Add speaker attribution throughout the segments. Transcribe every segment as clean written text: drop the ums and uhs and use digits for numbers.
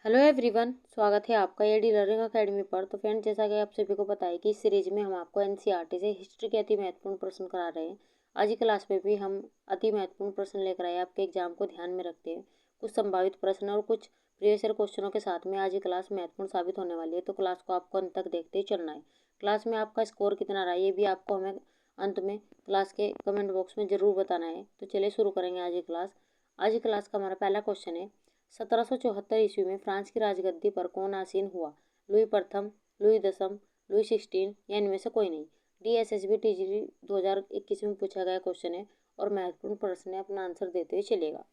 Speaker 1: Hello everyone, स्वागत है आपका एडी लर्निंग अकेडमी पर। तो फ्रेंड, जैसा कि आप सभी को पता है कि इस सीरीज में हम आपको एनसीईआरटी से हिस्ट्री के अति महत्वपूर्ण प्रश्न करा रहे हैं। आज की क्लास में भी हम अति महत्वपूर्ण प्रश्न लेकर आए आपके एग्जाम को ध्यान में रखते हैं। कुछ संभावित प्रश्न और कुछ प्रीवियस ईयर क्वेश्चनों के साथ में आज की क्लास महत्वपूर्ण साबित होने वाली है। तो क्लास को आपको अंत तक देखते ही चलना है। क्लास में आपका स्कोर कितना रहा ये भी आपको हमें अंत में क्लास के कमेंट बॉक्स में जरूर बताना है। तो चलिए शुरू करेंगे आज की क्लास। आज की क्लास का हमारा पहला क्वेश्चन है, 1774 ईस्वी में फ्रांस की राजगद्दी पर कौन आसीन हुआ? लुई प्रथम, लुई दसम, लुई 16 या इनमें से कोई नहीं। DSSB TGT 2021 में पूछा गया क्वेश्चन है और महत्वपूर्ण प्रश्न है, अपना आंसर देते हुए चलेगा।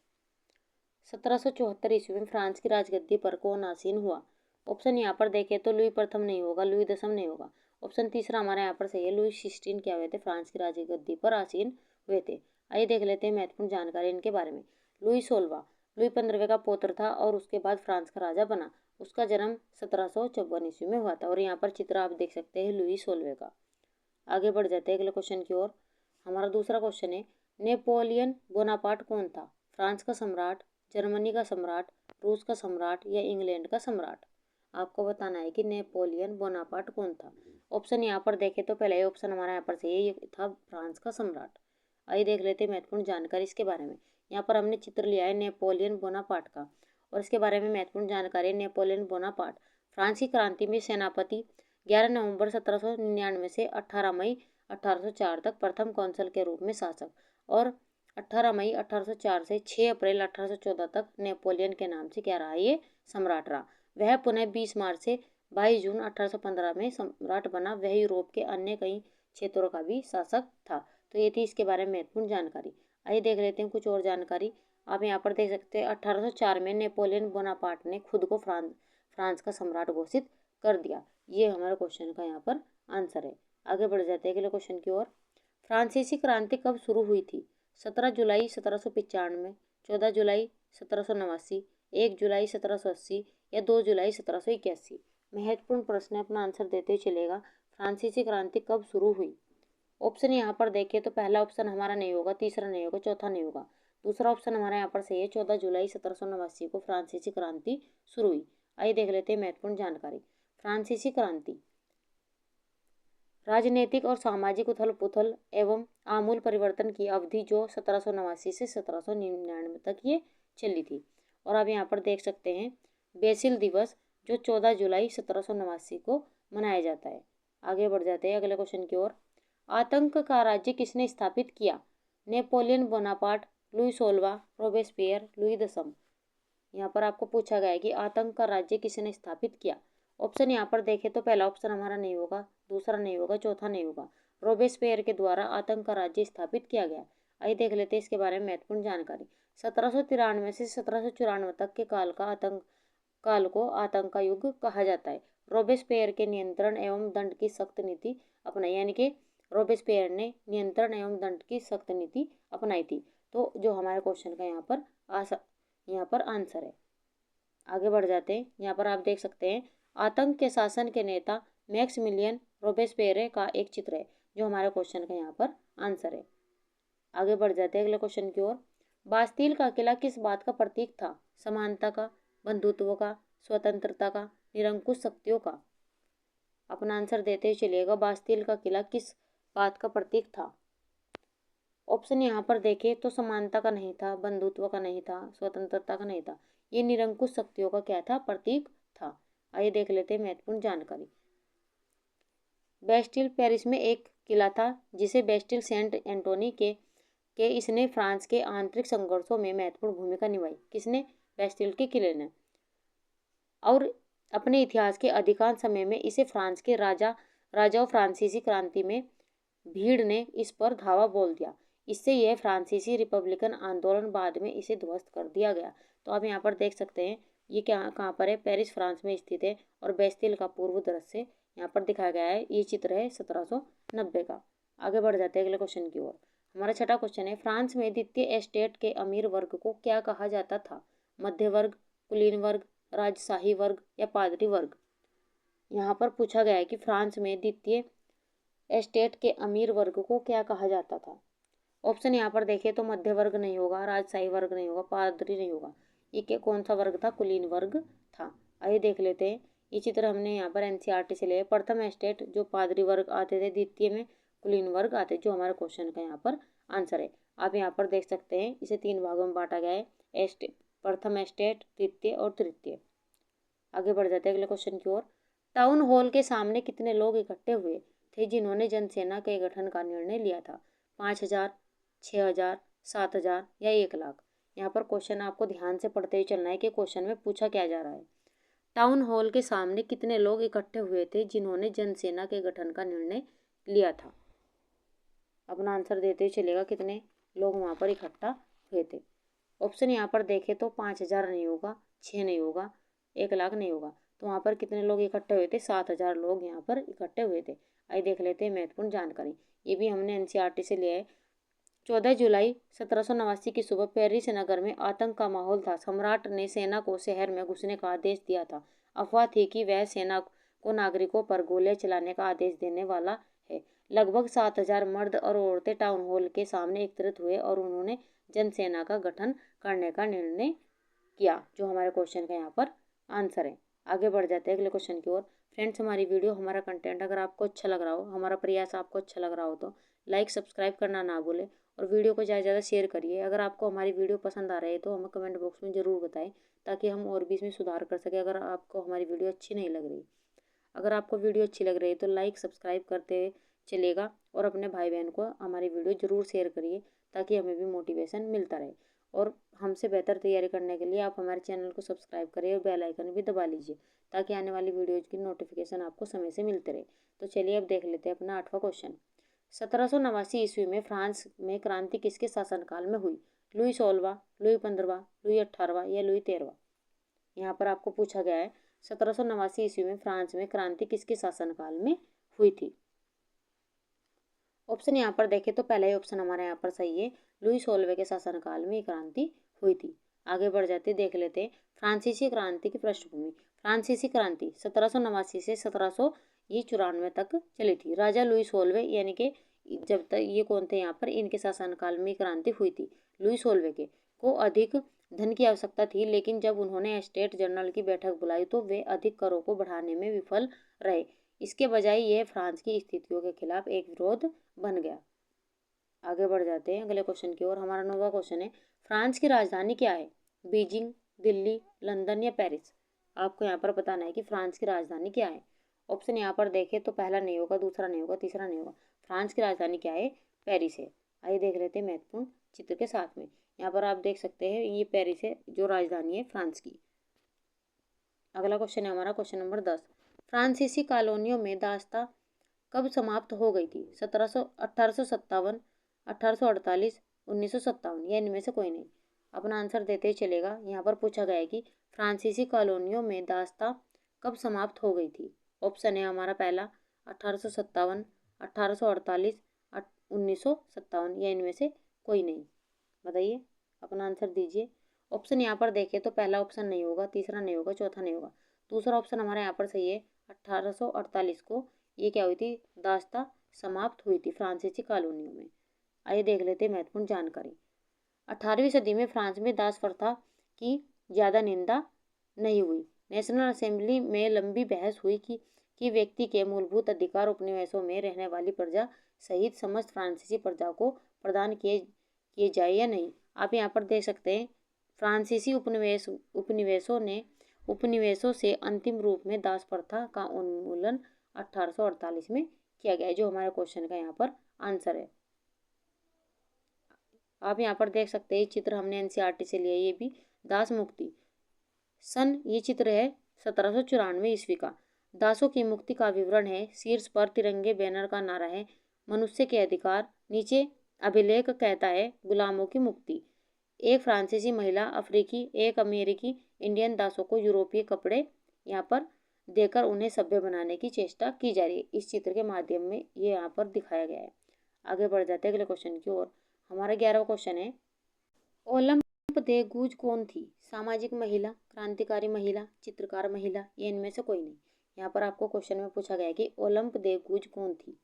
Speaker 1: 1774 ईस्वी में फ्रांस की राजगद्दी पर कौन आसीन हुआ? ऑप्शन यहाँ पर देखें तो लुई प्रथम नहीं होगा, लुई दसम नहीं होगा। ऑप्शन तीसरा हमारे यहाँ पर सही है, लुई 16 क्या हुए थे? फ्रांस की राजगद्दी पर आसीन हुए थे। आइए देख लेते हैं महत्वपूर्ण जानकारी इनके बारे में। लुई 16 लुई 15वें का पौत्र था और उसके बाद फ्रांस का राजा बना। उसका जन्म 1754 ईस्वी में हुआ था और यहाँ पर चित्र आप देख सकते हैं लुई 16 का। आगे बढ़ जाते हैं अगले क्वेश्चन की ओर। हमारा दूसरा क्वेश्चन है, नेपोलियन बोनापार्ट कौन था? फ्रांस का सम्राट, जर्मनी का सम्राट, रूस का सम्राट या इंग्लैंड का सम्राट? आपको बताना है कि नेपोलियन बोनापार्ट कौन था। ऑप्शन यहाँ पर देखें तो पहले ऑप्शन हमारा यहाँ पर सही है, ये था फ्रांस का सम्राट। आइए देख लेते हैं महत्वपूर्ण जानकारी इसके बारे में। यहाँ पर हमने चित्र लिया है नेपोलियन बोनापार्ट का और इसके बारे में महत्वपूर्ण जानकारी। नेपोलियन बोनापार्ट फ्रांसीसी क्रांति में सेनापति, 11 नवंबर 1799 से 18 मई 1804 तक प्रथम कौंसल के रूप में शासक, और 18 मई 1804 से 6 अप्रैल 1814 तक नेपोलियन के नाम से क्या रहा? ये सम्राट रहा। वह पुनः 20 मार्च से 22 जून 1815 में सम्राट बना। वह यूरोप के अन्य कई क्षेत्रों का भी शासक था। तो ये थी इसके बारे में महत्वपूर्ण जानकारी। आइए देख लेते हैं कुछ और जानकारी। आप यहाँ पर देख सकते हैं 1804 में नेपोलियन बोनापार्ट ने खुद को फ्रांस का सम्राट घोषित कर दिया। ये हमारे क्वेश्चन का यहाँ पर आंसर है। आगे बढ़ जाते हैं अगले क्वेश्चन की ओर। फ्रांसीसी क्रांति कब शुरू हुई थी? 17 जुलाई 1795, 14 जुलाई 1789, 1 जुलाई 1780 या 2 जुलाई 1781? महत्वपूर्ण प्रश्न है, अपना आंसर देते ही चलेगा। फ्रांसीसी क्रांति कब शुरू हुई? ऑप्शन यहाँ पर देखें तो पहला ऑप्शन हमारा नहीं होगा, तीसरा नहीं होगा, चौथा नहीं होगा। दूसरा ऑप्शन हमारा यहाँ पर सही है, 14 जुलाई 1789 को फ्रांसीसी क्रांति शुरू हुई। आइए देख लेते हैं महत्वपूर्ण जानकारी। फ्रांसीसी क्रांति राजनीतिक और सामाजिक उथल पुथल एवं आमूल परिवर्तन की अवधि जो 1789 से 1799 तक ये चली थी। और अब यहाँ पर देख सकते हैं बेसिल दिवस जो 14 जुलाई 1789 को मनाया जाता है। आगे बढ़ जाते हैं अगले क्वेश्चन की ओर। आतंक का राज्य किसने स्थापित किया? Napoleon Bonaparte, Louis 16, Robespierre, Louis दसम? यहाँ पर आपको पूछा गया है कि आतंक का राज्य किसने स्थापित किया। ऑप्शन यहाँ पर देखें तो पहला ऑप्शन हमारा नहीं होगा, दूसरा नहीं होगा, चौथा नहीं होगा। रोबेस्पियर के द्वारा आतंक का राज्य स्थापित किया गया। आइए देख लेते हैं इसके बारे में महत्वपूर्ण जानकारी। 1793 से 1794 तक के काल को आतंक का युग कहा जाता है। रोबेस्पियर के नियंत्रण एवं दंड की सख्त नीति अपनाई, यानी कि रोबेस्पियर ने नियंत्रण एवं दंड की सख्त नीति अपनाई थी। तो जो हमारे क्वेश्चन का यहाँ पर आंसर है। आगे बढ़ जाते हैं। यहाँ पर आप देख सकते हैं आतंक के शासन के नेता मैक्सिमिलियन रोबेस्पियर का एक चित्र है, जो हमारे क्वेश्चन का यहाँ पर आंसर है। आगे बढ़ जाते हैं अगले क्वेश्चन की ओर। बास्तील का किला किस बात का प्रतीक था? समानता का, बंधुत्व का, स्वतंत्रता का, निरंकुश शक्तियों का? अपना आंसर देते ही चलिएगा। बास्तील का किला किस बात का प्रतीक था? ऑप्शन यहाँ पर देखें तो समानता का नहीं था, बंधुत्व का नहीं था, स्वतंत्रता का नहीं था। ये निरंकुश शक्तियों का क्या था? प्रतीक था। आइए देख लेते हैं महत्वपूर्ण जानकारी। बेस्टिल पेरिस में एक किला था जिसे बेस्टिल सेंट एंटोनी के इसने फ्रांस के आंतरिक संघर्षों में महत्वपूर्ण भूमिका निभाई। किसने? बेस्टिल के किले ने। और अपने इतिहास के अधिकांश समय में इसे फ्रांस के राजाओं फ्रांसीसी क्रांति में भीड़ ने इस पर धावा बोल दिया। इससे यह फ्रांसीसी रिपब्लिकन आंदोलन बाद में इसे ध्वस्त कर दिया गया। तो आप यहाँ पर देख सकते हैं ये कहाँ पर है? पेरिस फ्रांस में स्थित है और बेस्तिल का पूर्व दृश्य यहाँ पर दिखाया गया है। ये चित्र है 1790 का। आगे बढ़ जाते हैं अगले क्वेश्चन की ओर। हमारा छठा क्वेश्चन है, फ्रांस में द्वितीय एस्टेट के अमीर वर्ग को क्या कहा जाता था? मध्य वर्ग, कुलीन वर्ग, राजशाही वर्ग या पादरी वर्ग? यहाँ पर पूछा गया है कि फ्रांस में द्वितीय एस्टेट के अमीर वर्ग को क्या कहा जाता था। ऑप्शन यहाँ पर देखें तो मध्य वर्ग नहीं होगा, राजशाही वर्ग नहीं होगा, पादरी नहीं होगा। ये कौन सा वर्ग था? कुलीन वर्ग था। आइए देख लेते हैं। ये चित्र हमने यहाँ पर एनसीईआरटी से लिया है। प्रथम एस्टेट जो पादरी वर्ग आते थे, द्वितीय में कुलीन वर्ग आते, जो हमारे क्वेश्चन का यहाँ पर आंसर है। आप यहाँ पर देख सकते हैं इसे 3 भागों में बांटा गया है, एस्टेट, प्रथम एस्टेट, द्वितीय और तृतीय। आगे बढ़ जाते हैं अगले क्वेश्चन की ओर। टाउन हॉल के सामने कितने लोग इकट्ठे हुए थे जिन्होंने जनसेना के गठन का निर्णय लिया था? 5,000, 6,000, 7,000 या 1,00,000? यहाँ पर क्वेश्चन आपको ध्यान से पढ़ते हुए चलना है कि क्वेश्चन में पूछा क्या जा रहा है। टाउन हॉल के सामने कितने लोग इकट्ठे हुए थे जिन्होंने जनसेना के गठन का निर्णय लिया था? अपना आंसर देते हुए चलेगा कितने लोग वहाँ पर इकट्ठा हुए थे। ऑप्शन यहाँ पर देखें तो 5,000 नहीं होगा, 6 नहीं होगा, 1,00,000 नहीं होगा। तो वहाँ पर कितने लोग इकट्ठे हुए थे? 7,000 लोग यहाँ पर इकट्ठे हुए थे। आइए देख लेते हैं महत्वपूर्ण जानकारी। ये भी हमने एनसीईआरटी से लिया है। 14 जुलाई 1789 की सुबह पेरिस नगर में आतंक का माहौल था। सम्राट ने सेना को शहर में घुसने का आदेश दिया था। अफवाह थी कि वह सेना को नागरिकों पर गोलियां चलाने का आदेश देने वाला है। लगभग 7,000 मर्द और औरतें टाउन हॉल के सामने एकत्रित हुए और उन्होंने जनसेना का गठन करने का निर्णय किया, जो हमारे क्वेश्चन का यहाँ पर आंसर है। आगे बढ़ जाते हैं अगले क्वेश्चन की ओर। फ्रेंड्स, हमारी वीडियो, हमारा कंटेंट अगर आपको अच्छा लग रहा हो, हमारा प्रयास आपको अच्छा लग रहा हो तो लाइक सब्सक्राइब करना ना भूलें और वीडियो को ज़्यादा से ज़्यादा शेयर करिए। अगर आपको हमारी वीडियो पसंद आ रही है तो हमें कमेंट बॉक्स में ज़रूर बताएं, ताकि हम और भी इसमें सुधार कर सकें। अगर आपको हमारी वीडियो अच्छी नहीं लग रही, अगर आपको वीडियो अच्छी लग रही है तो लाइक सब्सक्राइब करते चलेगा और अपने भाई बहन को हमारी वीडियो ज़रूर शेयर करिए, ताकि हमें भी मोटिवेशन मिलता रहे। और हमसे बेहतर तैयारी करने के लिए आप हमारे चैनल को सब्सक्राइब करिए और बेल आइकन भी दबा लीजिए, ताकि आने वाली वीडियोज़ की नोटिफिकेशन आपको समय से मिलते रहे। तो चलिए अब देख लेते हैं अपना 8वां क्वेश्चन। 1789 ईस्वी में फ्रांस में क्रांति किसके शासनकाल में हुई? लुई 16वां, लुई 15वां, लुई 18वां या लुई 13वां? यहाँ पर आपको पूछा गया है 1789 ईस्वी में फ्रांस में क्रांति किसके शासनकाल में हुई थी? ऑप्शन यहाँ पर देखें तो पहला ही ऑप्शन हमारे यहाँ पर सही है, लुई 16वें के शासनकाल में क्रांति हुई थी। आगे बढ़ जाते देख लेते हैं फ्रांसीसी क्रांति की पृष्ठभूमि। फ्रांसीसी क्रांति 1789 से 1794 तक चली थी। राजा लुई 16वें यानी कि जब तक ये कौन थे यहाँ पर, इनके शासनकाल में क्रांति हुई थी। लुई 16वें के को अधिक धन की आवश्यकता थी, लेकिन जब उन्होंने स्टेट जनरल की बैठक बुलाई तो वे अधिक करों को बढ़ाने में विफल रहे। इसके बजाय यह फ्रांस की स्थितियों के खिलाफ एक विरोध बन गया। आगे बढ़ जाते हैं अगले क्वेश्चन की ओर। हमारा 9वां क्वेश्चन है, फ्रांस की राजधानी क्या है? बीजिंग, दिल्ली, लंदन या पेरिस? आपको यहाँ पर बताना है कि फ्रांस की राजधानी क्या है। ऑप्शन यहाँ पर देखें तो पहला नहीं होगा, दूसरा नहीं होगा, तीसरा नहीं होगा। फ्रांस की राजधानी क्या है? पेरिस है। आइए देख लेते हैं महत्वपूर्ण चित्र के साथ में। यहाँ पर आप देख सकते हैं ये पेरिस है जो राजधानी है फ्रांस की। अगला क्वेश्चन है हमारा क्वेश्चन नंबर 10। फ्रांसीसी कॉलोनियों में दासता कब समाप्त हो गई थी? 1857, 1848, 1957 या इनमें से कोई नहीं? अपना आंसर देते ही चलेगा। यहाँ पर पूछा गया है कि फ्रांसीसी कॉलोनियों में दासता कब समाप्त हो गई थी। ऑप्शन है हमारा पहला 1857, 1848, 1957 या इनमें से कोई नहीं? बताइए, अपना आंसर दीजिए। ऑप्शन यहाँ पर देखें तो पहला ऑप्शन नहीं होगा, तीसरा नहीं होगा, चौथा नहीं होगा। दूसरा ऑप्शन हमारे यहाँ पर सही है। 1848 को ये क्या हुई थी? दासता समाप्त हुई थी फ्रांसीसी कॉलोनियों में। आइए देख लेते हैं महत्वपूर्ण जानकारी। 18वीं सदी में फ्रांस में दास प्रथा की ज़्यादा निंदा नहीं हुई। नेशनल असेंबली में लंबी बहस हुई कि व्यक्ति के मूलभूत अधिकार उपनिवेशों में रहने वाली प्रजा सहित समस्त फ्रांसीसी प्रजा को प्रदान किए जाए या नहीं। आप यहाँ पर देख सकते हैं फ्रांसीसी उपनिवेशों से अंतिम रूप में दास प्रथा का उन्मूलन 1848 में किया गया है, जो हमारे क्वेश्चन का यहाँ पर आंसर है। आप यहाँ पर देख सकते हैं चित्र हमने एनसीईआरटी से लिया है। ये भी दास मुक्ति सन, ये चित्र है 1794 ईस्वी का। दासों की मुक्ति का विवरण है। शीर्ष पर तिरंगे बैनर का नारा है मनुष्य के अधिकार। नीचे अभिलेख कहता है गुलामों की मुक्ति। एक फ्रांसीसी महिला, अफ्रीकी, एक अमेरिकी इंडियन दासों को यूरोपीय कपड़े यहाँ पर देकर उन्हें सभ्य बनाने की चेष्टा की जा रही है। इस चित्र के माध्यम में ये यहाँ पर दिखाया गया है। आगे बढ़ जाते हैं अगले क्वेश्चन की ओर। हमारा 11वां क्वेश्चन है, ओलंप दे गूज कौन थी? सामाजिक महिला, क्रांतिकारी महिला, चित्रकार महिला या इनमें से कोई नहीं? यहाँ पर आपको क्वेश्चन में पूछा गया है कि ओलंप दे गूज कौन थी।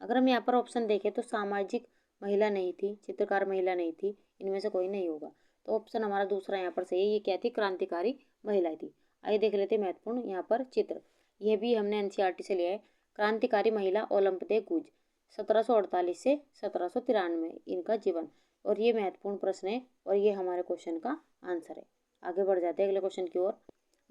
Speaker 1: अगर हम यहाँ पर ऑप्शन देखें तो सामाजिक महिला नहीं थी, चित्रकार महिला नहीं थी, इनमें से कोई नहीं होगा। तो ऑप्शन हमारा दूसरा यहाँ पर सही है। ये क्या थी? क्रांतिकारी महिलाएं थी। आइए देख लेते हैं महत्वपूर्ण यहाँ पर चित्र। ये भी हमने एनसीईआरटी से लिया है। क्रांतिकारी महिला ओलंप दे गुज 1748 से 1793 इनका जीवन। और ये महत्वपूर्ण प्रश्न है और ये हमारे क्वेश्चन का आंसर है। आगे बढ़ जाते हैं अगले क्वेश्चन की ओर।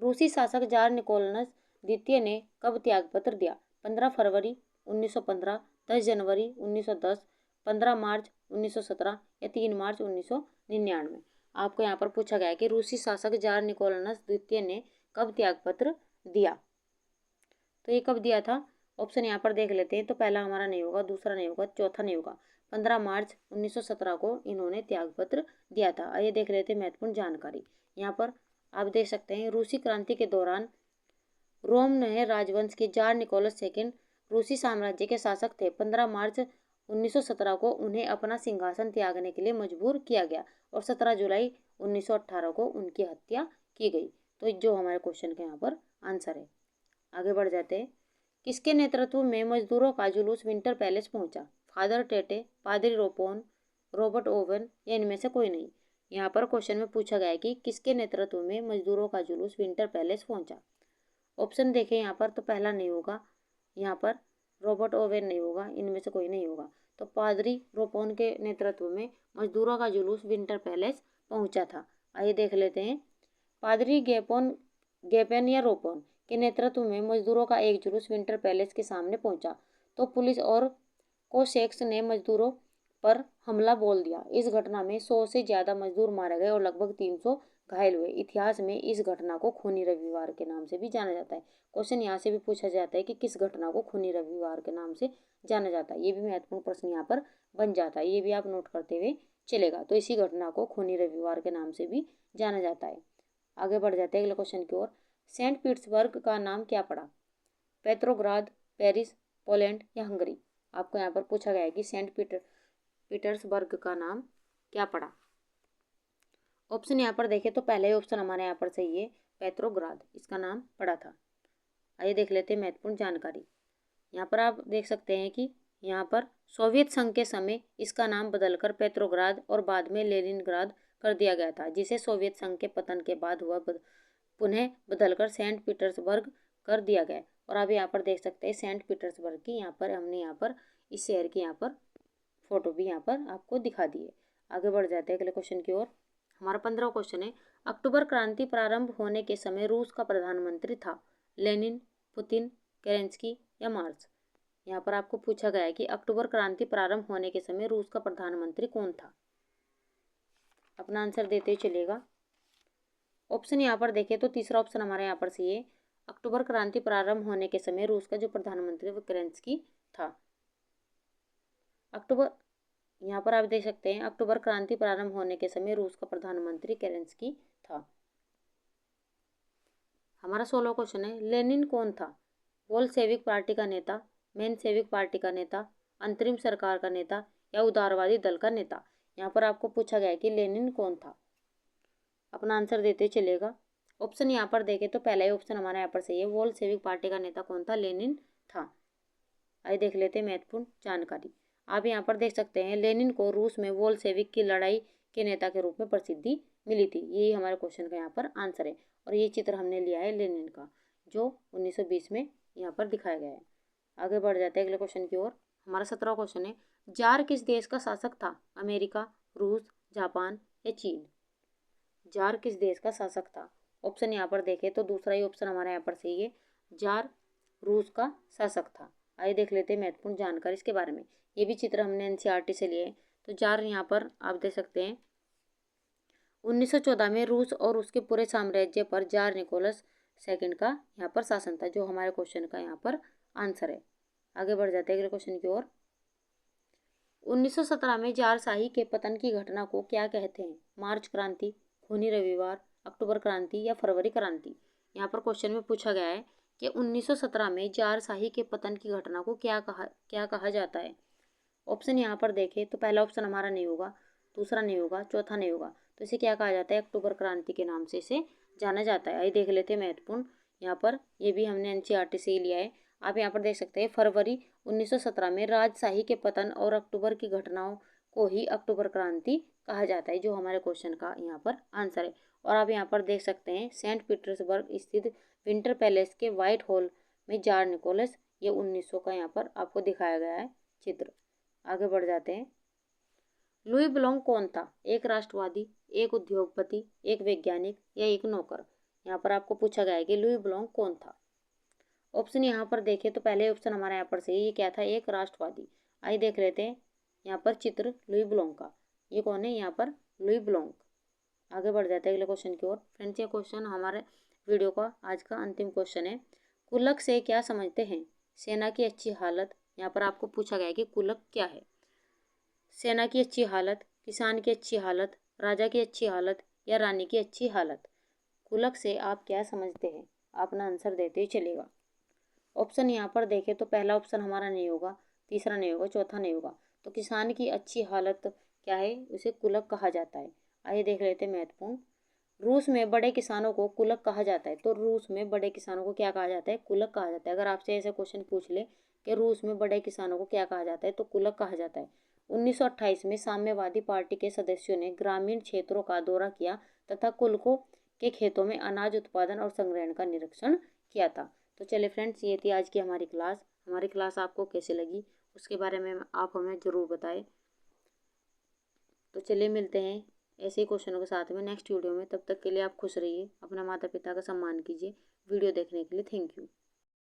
Speaker 1: रूसी शासक जार निकोलस द्वितीय ने कब त्यागपत्र दिया? 15 फरवरी 1915, 10 जनवरी 1910, 15 मार्च 1917 या 3 मार्च 1999। आपको यहाँ पर पूछा गया है कि रूसी शासक जार निकोलस द्वितीय ने कब त्यागपत्र दिया। तो ये कब दिया था? ऑप्शन यहाँ पर देख लेते हैं। तो पहला हमारा नहीं होगा, दूसरा नहीं होगा, चौथा नहीं होगा। 15 मार्च 1917 को इन्होंने त्यागपत्र दिया था। आइए देख लेते हैं महत्वपूर्ण जानकारी। यहाँ पर आप देख सकते हैं रूसी क्रांति के दौरान रोमन राजवंश के जार निकोलस सेकंड रूसी साम्राज्य के शासक थे। 15 मार्च 1917 को उन्हें अपना सिंहासन त्यागने के लिए मजबूर किया गया और 17 जुलाई 1918 को उनकी हत्या की गई। तो जो हमारे क्वेश्चन का यहाँ पर आंसर है। आगे बढ़ जाते हैं। किसके नेतृत्व में मजदूरों का जुलूस विंटर पैलेस पहुंचा? फादर टेटे, पादरी रोपोन, रॉबर्ट ओवन या इनमें से कोई नहीं। यहाँ पर क्वेश्चन में पूछा गया है कि किसके नेतृत्व में मजदूरों का जुलूस विंटर पैलेस पहुंचा। ऑप्शन देखें यहाँ पर, तो पहला नहीं होगा, यहाँ पर रॉबर्ट ओवेन नहीं होगा, इनमें से कोई नहीं होगा। तो पादरी रोपोन के नेतृत्व में मजदूरों का जुलूस विंटर पैलेस पहुंचा था। आइए देख लेते हैं। पादरी गेपेन या रोपोन के नेतृत्व में मजदूरों का एक जुलूस विंटर पैलेस के सामने पहुंचा तो पुलिस और कोशेक्स ने मजदूरों पर हमला बोल दिया। इस घटना में 100 से ज्यादा मजदूर मारे गए और लगभग 300 घायल हुए। इतिहास में इस घटना को खूनी रविवार के नाम से भी जाना जाता है। क्वेश्चन यहाँ से भी पूछा जाता है कि किस घटना को खूनी रविवार के नाम से जाना जाता है। ये भी महत्वपूर्ण प्रश्न यहाँ पर बन जाता है। ये भी आप नोट करते हुए चलेगा। तो इसी घटना को खूनी रविवार के नाम से भी जाना जाता है। आगे बढ़ जाते हैं अगले क्वेश्चन की ओर। सेंट पीटर्सबर्ग का नाम क्या पड़ा? पेट्रोग्राद, पेरिस, पोलैंड या हंगरी। आपको यहाँ पर पूछा गया है कि सेंट पीटर्सबर्ग का नाम क्या पड़ा। ऑप्शन यहाँ पर देखें तो पहले ही ऑप्शन हमारे यहाँ पर सही है, पेट्रोग्राद इसका नाम पड़ा था। आइए देख लेते हैं महत्वपूर्ण जानकारी। यहाँ पर आप देख सकते हैं कि यहाँ पर सोवियत संघ के समय इसका नाम बदलकर पेट्रोग्राद और बाद में लेनिनग्राद कर दिया गया था, जिसे सोवियत संघ के पतन के बाद हुआ पुनः बदलकर सेंट पीटर्सबर्ग कर दिया गया। और आप यहाँ पर देख सकते हैं सेंट पीटर्सबर्ग की यहाँ पर हमने यहाँ पर इस शहर की यहाँ पर फोटो भी यहाँ पर आपको दिखा दी है। आगे बढ़ जाते हैं अगले क्वेश्चन की ओर। हमारा 15वां क्वेश्चन है। अक्टूबर क्रांति प्रारंभ होने के समय रूस का प्रधानमंत्री था? लेनिन, पुतिन, केरेंस्की या मार्क्स। यहाँ पर आपको पूछा गया है कि अक्टूबर क्रांति प्रारंभ होने के समय रूस का प्रधानमंत्री कौन था? अपना आंसर देते ही चलेगा। ऑप्शन यहाँ पर देखें तो तीसरा ऑप्शन हमारे यहाँ पर सही है। अक्टूबर क्रांति प्रारंभ होने के समय रूस का जो प्रधानमंत्री वो केरेंस्की था। अक्टूबर यहाँ पर आप देख सकते हैं अक्टूबर क्रांति प्रारंभ होने के समय रूस का प्रधानमंत्री केरेंस्की था। हमारा 16वां क्वेश्चन है। लेनिन कौन था? बोल्शेविक पार्टी का नेता, मेनशेविक पार्टी का नेता, अंतरिम सरकार का नेता या उदारवादी दल का नेता। यहाँ पर आपको पूछा गया है कि लेनिन कौन था। अपना आंसर देते चलेगा। ऑप्शन यहाँ पर देखें तो पहला ही ऑप्शन हमारा यहाँ पर सही है। बोल्शेविक पार्टी का नेता कौन था? लेनिन था। आइए देख लेते हैं महत्वपूर्ण जानकारी। आप यहाँ पर देख सकते हैं लेनिन को रूस में बोल्शेविक की लड़ाई के नेता के रूप में प्रसिद्धि मिली थी। यही हमारे क्वेश्चन का यहाँ पर आंसर है। और ये चित्र हमने लिया है लेनिन का, जो 1920 में यहाँ पर दिखाया गया है। आगे बढ़ जाते हैं अगले क्वेश्चन की ओर। हमारा 17वां क्वेश्चन है। जार किस देश का शासक था? अमेरिका, रूस, जापान या चीन। जार किस देश का शासक था? ऑप्शन यहाँ पर देखें तो दूसरा ही ऑप्शन हमारे यहाँ पर सही है। जार रूस का शासक था। आइए देख लेते हैं महत्वपूर्ण जानकारी इसके बारे में। ये भी चित्र हमने एनसीईआरटी से लिए है। तो जार यहाँ पर आप देख सकते हैं 1914 में रूस और उसके पूरे साम्राज्य पर जार निकोलस सेकंड का यहाँ पर शासन था, जो हमारे क्वेश्चन का यहाँ पर आंसर है। आगे बढ़ जाते हैं अगले क्वेश्चन की ओर। 1917 में जार शाही के पतन की घटना को क्या कहते हैं? मार्च क्रांति, खूनी रविवार, अक्टूबर क्रांति या फरवरी क्रांति। यहाँ पर क्वेश्चन में पूछा गया है कि 1917 में जार शाही के पतन की घटना को क्या कहा जाता है। ऑप्शन यहाँ पर देखें तो पहला ऑप्शन हमारा नहीं होगा, दूसरा नहीं होगा, चौथा नहीं होगा। तो इसे क्या कहा जाता है? अक्टूबर क्रांति के नाम से इसे जाना जाता है। आइए देख लेते हैं महत्वपूर्ण यहाँ पर। ये भी हमने एनसीईआरटी से ही लिया है। आप यहाँ पर देख सकते हैं फरवरी 1917 में राजशाही के पतन और अक्टूबर की घटनाओं को ही अक्टूबर क्रांति कहा जाता है, जो हमारे क्वेश्चन का यहाँ पर आंसर है। और आप यहाँ पर देख सकते हैं सेंट पीटर्सबर्ग स्थित विंटर पैलेस के व्हाइट हॉल में जार निकोलस, ये 1900 का यहाँ पर आपको दिखाया गया है चित्र। आगे बढ़ जाते हैं। लुई ब्लॉन्क कौन था? एक राष्ट्रवादी, एक उद्योगपति, एक वैज्ञानिक या एक नौकर? यहाँ पर आपको पूछा गया है कि लुई ब्लॉन्क कौन था। ऑप्शन यहाँ पर देखें तो पहले ऑप्शन हमारा यहाँ पर सही है, ये क्या था? एक राष्ट्रवादी। आइए देख लेते हैं यहाँ पर चित्र लुई ब्लॉन्क का। ये कौन है? यहाँ पर लुई ब्लॉन्क। आगे बढ़ जाते हैं अगले क्वेश्चन की ओर। फ्रेंड्स, ये क्वेश्चन हमारे वीडियो का आज का अंतिम क्वेश्चन है। कुलक से क्या समझते हैं? सेना की अच्छी हालत। यहाँ पर आपको पूछा गया है कि कुलक क्या है? सेना की अच्छी हालत, किसान की अच्छी हालत, राजा की अच्छी हालत या रानी की अच्छी हालत? कुलक से आप क्या समझते हैं? अपना आंसर देते ही चलेगा। ऑप्शन यहाँ पर देखें तो पहला ऑप्शन हमारा नहीं होगा, तीसरा नहीं होगा, चौथा नहीं होगा। तो किसान की अच्छी हालत क्या है? उसे कुलक कहा जाता है। आइए देख लेते हैं महत्वपूर्ण। रूस में बड़े किसानों को कुलक कहा जाता है। तो रूस में बड़े किसानों को क्या कहा जाता है? कुलक कहा जाता है। अगर आपसे ऐसे क्वेश्चन पूछ ले कि रूस में बड़े किसानों को क्या कहा जाता है, तो कुलक कहा जाता है। 1928 में साम्यवादी पार्टी के सदस्यों ने ग्रामीण क्षेत्रों का दौरा किया तथा कुलकों के खेतों में अनाज उत्पादन और संग्रहण का निरीक्षण किया था। तो चलिए फ्रेंड्स, ये थी आज की हमारी क्लास। हमारी क्लास आपको कैसे लगी उसके बारे में आप हमें ज़रूर बताएं। तो चलिए मिलते हैं ऐसे ही क्वेश्चनों के साथ में नेक्स्ट वीडियो में। तब तक के लिए आप खुश रहिए, अपना माता पिता का सम्मान कीजिए। वीडियो देखने के लिए थैंक यू।